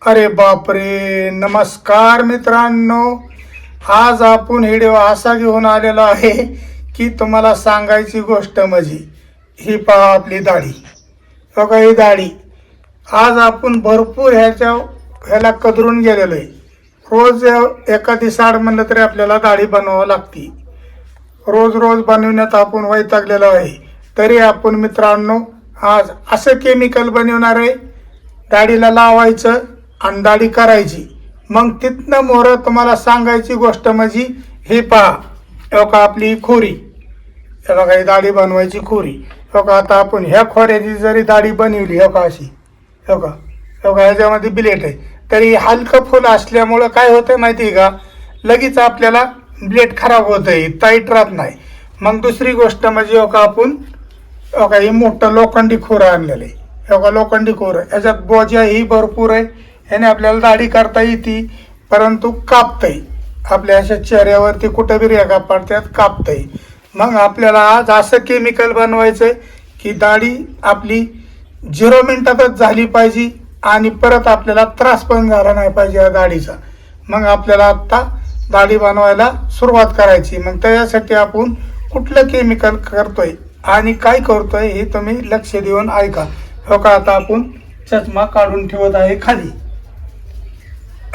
अरे बापरे, नमस्कार मित्रांनो. आज आपण व्हिडिओ असा घेऊन आलेलो आहे की तुम्हाला सांगायची गोष्ट म्हणजे ही पहा आपली दाढी. बघा ही दाढी. आज आपण भरपूर ह्याला कदरून गेलेलो आहे. रोज एखादी साड म्हणलं तरी आपल्याला दाढी बनवावं लागते. रोज रोज बनवण्यात आपण वैतागलेलो आहे. तरी आपण मित्रांनो आज असं केमिकल बनवणार आहे, दाढीला लावायचं आणि दाढी करायची. मग तिथनं मोर तुम्हाला सांगायची गोष्ट म्हणजे हे पहा. बघा आपली खोरी. हे बघा ही दाढी बनवायची खोरी. बघा आता आपण ह्या खोऱ्याची जरी दाढी बनवली हो का अशी, हो का, हो का, ह्याच्यामध्ये ब्लेड आहे तरी हलकं फुल असल्यामुळं काय होतं माहिती आहे का, लगेच आपल्याला ब्लेड खराब होत आहे, टाईट राहत नाही. मग दुसरी गोष्ट म्हणजे हो का आपण हो का ही मोठं लोखंडी खोरं आणलेलं आहे. हो का लोखंडी खोरं, याच्यात बोजाही भरपूर आहे. ह्याने आपल्याला दाढी करता येते, परंतु कापतंय आपल्या अशा चेहऱ्यावरती कुठं बी रेगा पडतात, कापतंय. मग आपल्याला आज असं केमिकल बनवायचं की दाढी आपली 0 मिनिटातच झाली पाहिजे आणि परत आपल्याला त्रास पण झाला नाही पाहिजे या दाढीचा. मग आपल्याला आत्ता दाढी बनवायला सुरुवात करायची. मग त्याच्यासाठी आपण कुठलं केमिकल करतोय आणि काय करतोय हे तुम्ही लक्ष देऊन ऐका. हो का आता आपण चष्मा काढून ठेवत आहे खाली.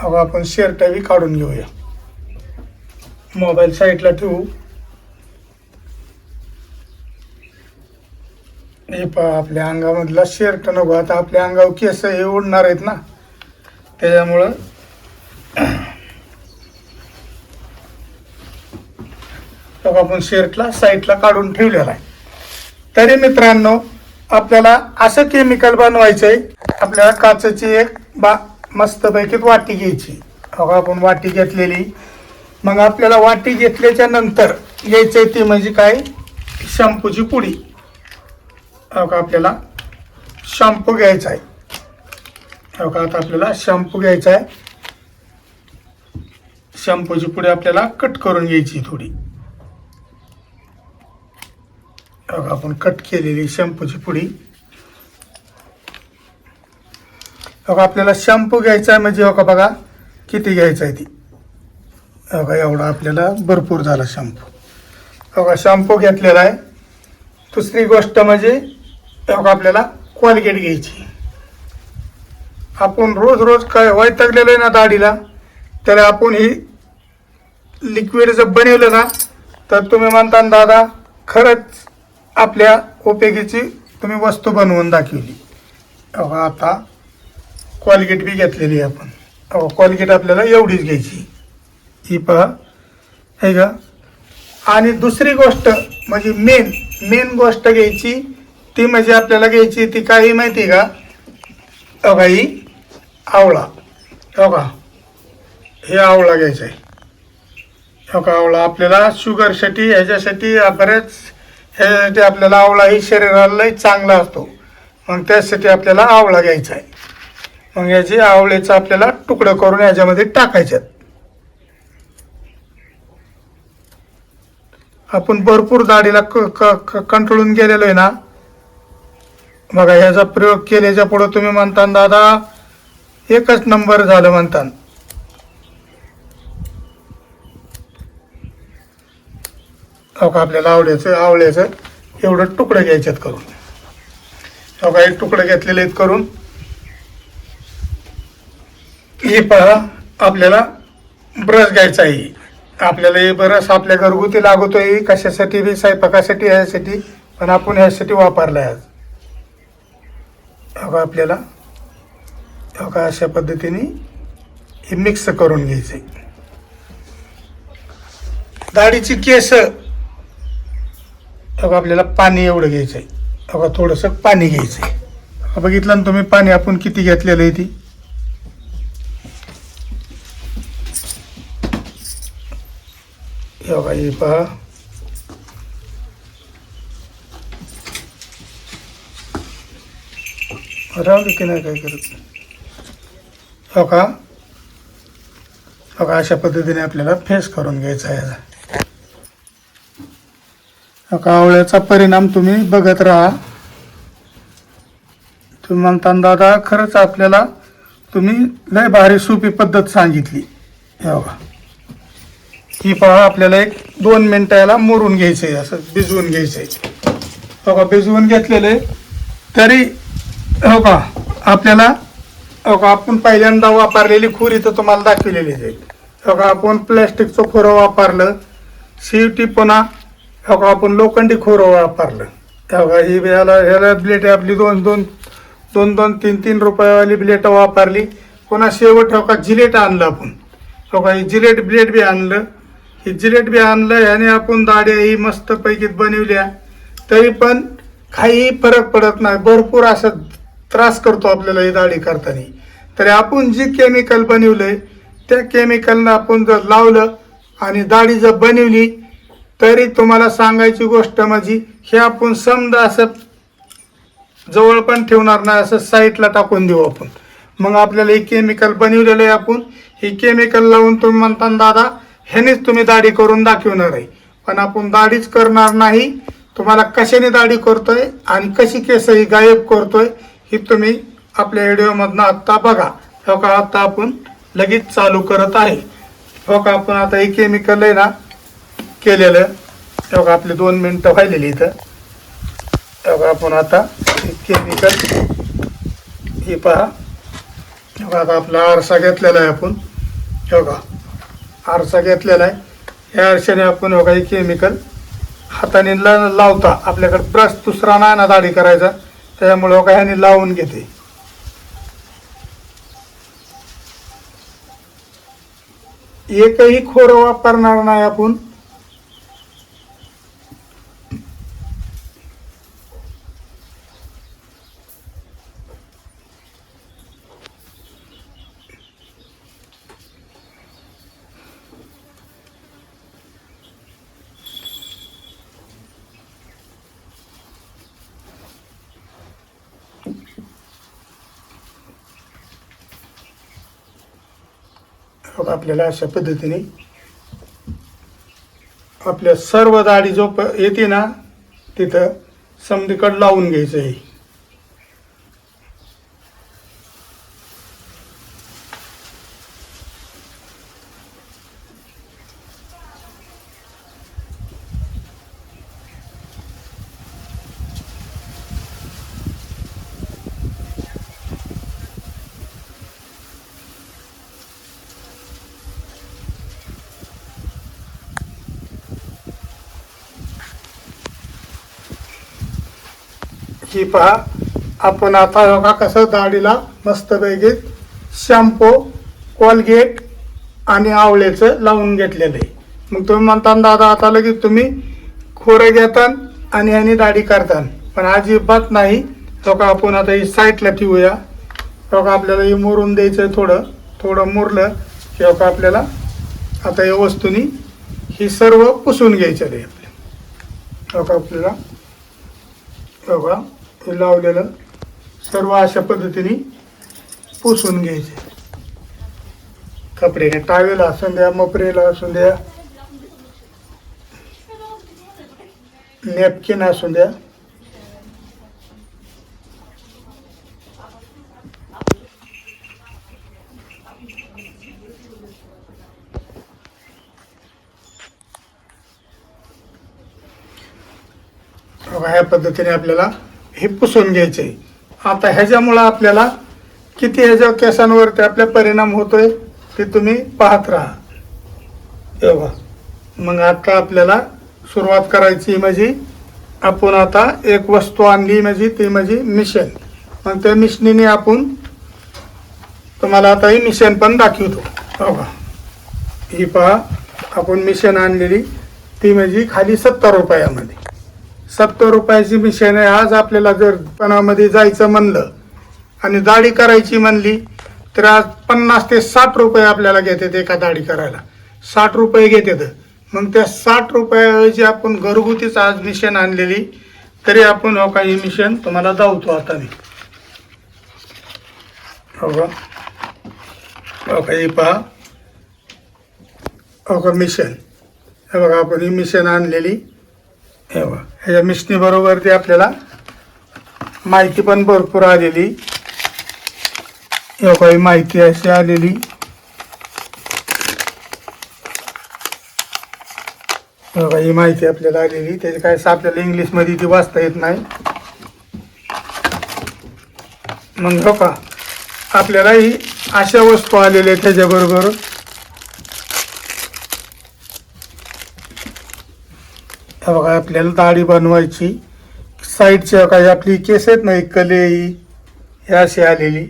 हो का आपण शर्ट बी काढून घेऊया. मोबाईल साईडला ठेवू. हे पहा आपल्या अंगामधला शर्ट नको. आता आपल्या अंगावर केस हे उडणार आहेत ना, त्याच्यामुळं आपण शर्टला साईडला काढून ठेवलेला आहे. तरी मित्रांनो आपल्याला असं केमिकल बनवायचंय. आपल्याला काचेची एक मस्तपैकी वाटी घ्यायची. हो आपण वाटी घेतलेली. मग आपल्याला वाटी घेतल्याच्या नंतर घ्यायचंय ती म्हणजे काय, शॅम्पूची पुडी. हो का आपल्याला शॅम्पू घ्यायचा आहे. हो का आता आपल्याला शॅम्पू घ्यायचा आहे. शॅम्पूची पुडी आपल्याला कट करून घ्यायची थोडी. हो का आपण कट केलेली शॅम्पूची पुडी. हो का आपल्याला शॅम्पू घ्यायचा आहे म्हणजे हो का बघा किती घ्यायचा आहे ती. हो का एवढा आपल्याला भरपूर झाला शॅम्पू. हो का शॅम्पू घेतलेला आहे. दुसरी गोष्ट म्हणजे हो का आपल्याला कोलगेट घ्यायची. आपण रोज रोज काय वैतागलेलं आहे ना दाढीला, त्याला आपण ही लिक्विड जर बनवलं ना तर तुम्ही म्हणता दादा खरंच आपल्या उपयोगीची तुम्ही वस्तू बनवून दाखवली. हो का आता कोलगेट बी घेतलेली आहे आपण. हो कोलगेट आपल्याला एवढीच घ्यायची. ही पहा आहे का. आणि दुसरी गोष्ट म्हणजे मेन गोष्ट घ्यायची ती म्हणजे आपल्याला घ्यायची ती काही माहिती आहे का. हो का ही आवळा. हो का हे आवळा घ्यायचा आहे. हो का आवळा आपल्याला शुगरसाठी ह्याच्यासाठी बरेच ह्याच्यासाठी आपल्याला आवळा ही शरीराला चांगला असतो. मग त्यासाठी आपल्याला आवळा घ्यायचा आहे. मग याची आवळ्याचं आपल्याला तुकडं करून याच्यामध्ये टाकायच्यात. आपण भरपूर दाढीला कंटाळून गेलेलो आहे ना. बघा ह्याचा प्रयोग केल्याच्या पुढे तुम्ही म्हणता दादा एकच नंबर झालं म्हणता. हो का आपल्याला आवळ्याचं एवढं तुकडं घ्यायच्यात करून. हो का एक तुकडं घेतलेले आहेत करून. हे पहा आपल्याला ब्रश घ्यायचा आहे. आपल्याला हे ब्रश आपल्या घरगुती लागतोय कशासाठी बी, स्वयंपाकासाठी ह्यासाठी, पण आपण ह्यासाठी वापरला आहे आज. हो का आपल्याला हो का अशा पद्धतीने हे मिक्स करून घ्यायचे. दाढीची केस हो का आपल्याला पाणी एवढं घ्यायचं आहे. हो का थोडंसं पाणी घ्यायचं आहे. बघितलं ना तुम्ही पाणी आपण किती घेतलेलं आहे ती. हो का हे पहा राहू दे की नाही काय करत. हो का हो का अशा पद्धतीने आपल्याला फेस करून घ्यायचा आहे. हो का आवळ्याचा परिणाम तुम्ही बघत राहा. तुम्ही म्हणता दादा खरंच आपल्याला तुम्ही लय भारी सोपी पद्धत सांगितली. हे बघा, ही पहा आपल्याला एक 2 मिनिटं याला मोरून घ्यायचं आहे, असं भिजवून घ्यायचं आहे. बघा भिजवून घेतलेलं आहे तरी हो का आपल्याला हो का आपण पहिल्यांदा वापरलेली खुरी तर तुम्हाला दाखवलेली आहे. हो का आपण प्लॅस्टिकचं खोरं वापरलं, शेवटी पुन्हा हो का आपण लोखंडी खोरं वापरलं. हो का ही ह्याला ब्लेट आपली दोन 3 रुपयावाली ब्लेट वापरली. पुन्हा शेवट हो का जिलेट आणलं आपण. हो का ही जिलेट ब्लेड बी आणलं, ही जिलेट बी आणलं. ह्याने आपण दाढ्या ही मस्त पैकी बनवल्या तरी पण काही फरक पडत नाही. भरपूर असं त्रास करतो आपल्याला ही दाढी करताना. तरी आपण जी केमिकल बनवलंय त्या केमिकलनं आपण जर लावलं आणि दाढी जर बनवली तरी तुम्हाला सांगायची गोष्ट म्हणजे हे आपण समजा असं जवळ पण ठेवणार नाही, असं साईडला टाकून देऊ आपण. मग आपल्याला हे केमिकल बनवलेलं आहे. आपण हे केमिकल लावून तुम्ही म्हणता दादा ह्यानेच तुम्ही दाढी करून दाखवणार आहे, पण आपण दाढीच करणार नाही. तुम्हाला कशाने दाढी करतोय आणि कशी केस ही गायब करतोय ही तुम्ही आपल्या व्हिडिओमधनं आत्ता बघा. हो का आता आपण लगेच चालू करत आहे. हो का आपण आता हे केमिकल आहे ना केलेलं. हो का आपले 2 मिनिटं व्हायलेली इथं. हो का आपण आता हे केमिकल हे पहा. हो का आता आपला आरसा घेतलेला आहे आपण. हो का आरसा घेतलेला आहे. या आरशाने आपण हो का हे केमिकल हाताने लावता. आपल्याकडे ब्रश दुसरा नाही ना दाढी करायचा, त्यामुळे हो का ह्याने लावून घेते. एकही खोरं वापरणार नाही आपण. आपल्याला अशा पद्धतीने आपल्या सर्व दाढी जो येते ना तिथं समधीकडे लावून घ्यायचं आहे. ही पहा आपण आता बघा कसं दाढीला मस्तपैकी शॅम्पू, कोलगेट आणि आवळ्याचं लावून घेतलेलं आहे. मग तुम्ही म्हणता दादा आता लगेच तुम्ही खोरं घेता आणि ह्याने दाढी करता, पण अजिबात नाही. तो का आपण आता ही साईडला ठेवूया. तो का आपल्याला हे मुरून द्यायचं, थोडं थोडं मुरलं की का आपल्याला आता या वस्तूनी ही सर्व पुसून घ्यायचं आहे. आपल्या का आपल्याला बघा हे लावलेलं सर्व अशा पद्धतीने पुसून घ्यायचे. कपडे टावेला असून द्या, मपरेला असून द्या, नॅपकिन असून द्या. ह्या पद्धतीने आपल्याला हे पुसून घ्यायचे. आता ह्याच्यामुळं आपल्याला किती ह्याच्या केसांवरती आपल्या परिणाम होतोय ते तुम्ही पाहत राहा. तेव्हा मग आता आपल्याला सुरुवात करायची म्हणजे आपण आता एक वस्तू आणली म्हणजे ती म्हणजे मिशन. मग त्या मिशनीने आपण तुम्हाला आता ही मिशन पण दाखवतो. बघा ही पहा आपण मिशन आणलेली ती म्हणजे खाली 70 रुपयामध्ये. 70 रुपयाची मिशन आहे. आज आपल्याला जर पणामध्ये जायचं म्हणलं आणि दाढी करायची म्हणली तर आज 50 ते 60 रुपये आपल्याला घेतात एका दाढी करायला. 60 रुपये घेतात. मग त्या 60 रुपयाऐवजी आपण घरगुतीच आज मिशन आणलेली तरी आपण हो का ही मिशन तुम्हाला दावतो. आता मी हो का ही पहा हो का मिशन. हे बघा आपण ही मिशन आणलेली. हे बघा ह्याच्या मिशनीबरोबर ती आपल्याला माहिती पण भरपूर आलेली. या काही माहिती अशी आलेली. ही माहिती आपल्याला आलेली, त्याची काय आपल्याला इंग्लिशमध्ये ती वाचता येत नाही. मग हो का आपल्याला ही अशा वस्तू आलेल्या आहेत. त्याच्याबरोबर बघा आपल्याला दाढी बनवायची साईडची काही आपली केस आहेत ना कले ही अशी आलेली,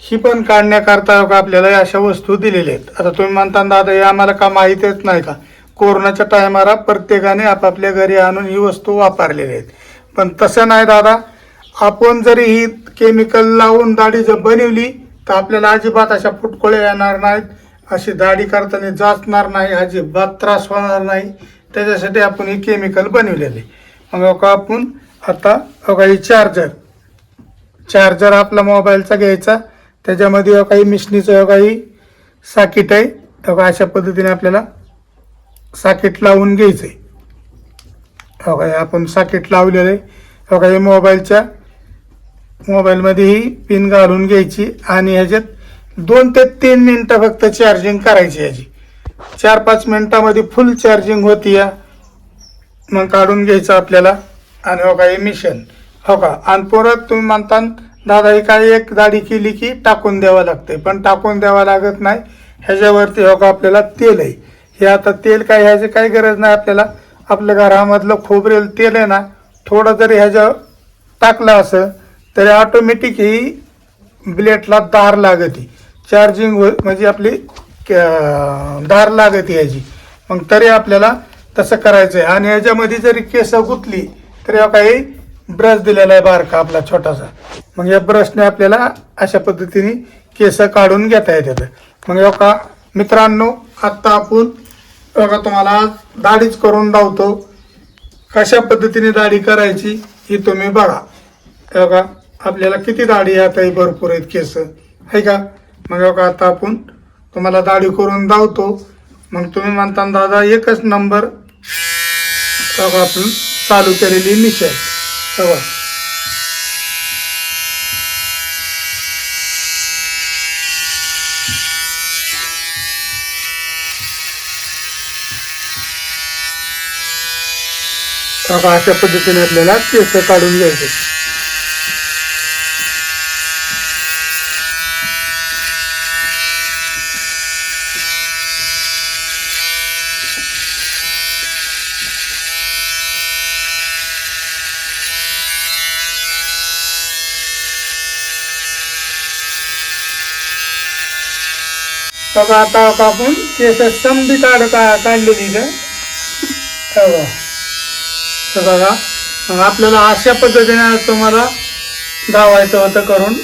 ही पण काढण्याकरता आपल्याला अशा वस्तू दिलेल्या आहेत. आता तुम्ही म्हणता दादा हे आम्हाला का माहीतच नाही का? कोरोनाच्या टायमाला प्रत्येकाने आपापल्या घरी आणून ही वस्तू वापरलेल्या आहेत. पण तसं नाही दादा, आपण जरी ही केमिकल लावून दाढी जर बनवली तर आपल्याला अजिबात अशा फुटकोळ्या येणार नाहीत, अशी दाढी करताना जाचणार नाही, अजिबात त्रास होणार नाही. त्याच्यासाठी आपण ही केमिकल बनवलेले. मग आपण आता काही चार्जर आपला मोबाईलचा घ्यायचा, त्याच्यामध्ये काही मिशनीचं काही साकीट आहे. अशा पद्धतीने आपल्याला साकीट लावून घ्यायचंय. काही आपण साकीट लावलेलं आहे. काही मोबाईलमध्ये ही पिन घालून घ्यायची आणि ह्याच्यात 2 ते 3 मिनटं फक्त चार्जिंग करायची. ह्याची 4-5 मिनटामध्ये फुल चार्जिंग होती या. मग काढून घ्यायचं आपल्याला. आणि काही मिशन का आणि परत तुम्ही म्हणता दादा ही काय एक दाढी केली की टाकून द्यावं लागते, पण टाकून द्यावं लागत नाही. ह्याच्यावरती आपल्याला तेल आहे. हे आता तेल काय ह्याची काही गरज नाही आपल्याला. आपल्या घरामधलं खोबरेल तेल आहे ना, थोडं जरी ह्याच्यावर टाकलं असं तरी ऑटोमॅटिक ही ब्लेडला धार लागते. चार्जिंग म्हणजे आपली धार लागते ह्याची. मग तरी आपल्याला तसं करायचं आहे. आणि ह्याच्यामध्ये जरी केस गुतली तरी काही ब्रश दिलेला आहे बारका आपला छोटासा. मग या ब्रशने आपल्याला अशा पद्धतीने केस काढून घेता येतात. मग मित्रांनो आत्ता आपण तुम्हाला दाढीच करून दावतो. कशा पद्धतीने दाढी करायची ही तुम्ही बघा. आपल्याला किती दाढी आता ही भरपूर आहेत केस आहे का? मग आता आपण तुम्हाला दाढी करून दावतो. मग तुम्ही म्हणता दादा एकच नंबर आपण चालू केलेली मिशन अशा पद्धतीने आपल्याला केस काढून घ्यायचे. आता आपण केस समधी काढलेली बघा. मग आपल्याला अशा पद्धतीने तुम्हाला गावायचं होतं करून.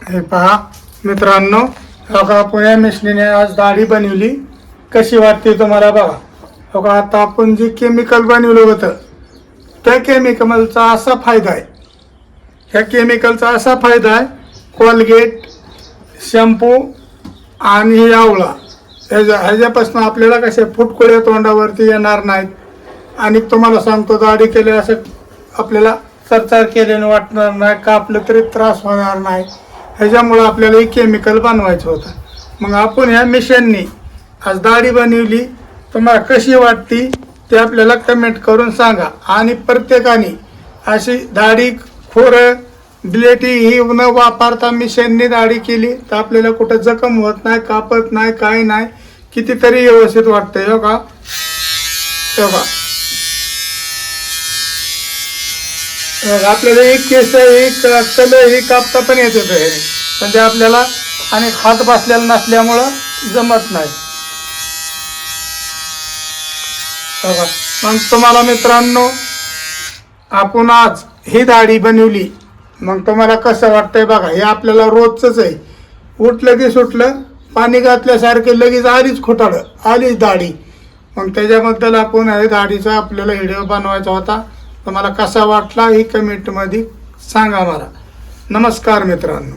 हे पहा मित्रांनो, आपण या मिशनीने आज दाढी बनवली. कशी वाटते तुम्हाला बघा. आता आपण जे केमिकल बनवलं होतं त्या केमिकलचा असा फायदा आहे. ह्या केमिकलचा असा फायदा आहे, कोलगेट, शॅम्पू आणि आवळा ह्याच्यापासून आपल्याला कसे फुटकुळे तोंडावरती येणार नाहीत. आणि तुम्हाला सांगतो दाढी केले असं आपल्याला चरचार केल्याने वाटणार नाही, कापलं तरी त्रास होणार नाही. ह्याच्यामुळं आपल्याला हे केमिकल बनवायचं होतं. मग आपण ह्या मिशननी आज दाढी बनवली. तुम्हाला कशी वाटती ते आपल्याला कमेंट करून सांगा. आणि प्रत्येकाने अशी दाढी खोरं ब्लेटी ही न वापरता मिशनने दाढी केली तर आपल्याला कुठं जखम होत नाही, कापत नाही, काय नाही, कितीतरी व्यवस्थित वाटतंय. हो का, हो का. आपल्याला एक केस एक कलर ही कापता पण येत होतं हे, म्हणजे आपल्याला आणि हात बसलेला नसल्यामुळं जमत नाही. हो का. मग तुम्हाला मित्रांनो आपण आज ही दाढी बनवली, मग तुम्हाला कसं वाटतंय बघा. हे आपल्याला रोजच आहे. उठलं की सुटलं, पाणी घातल्यासारखे लगेच आलीच खोटाडं, आलीच दाढी. मग त्याच्याबद्दल आपण हे दाढीचा आपल्याला व्हिडिओ बनवायचा होता. तुम्हाला कसा वाटला ही कमेंटमध्ये सांगा मला. नमस्कार मित्रांनो.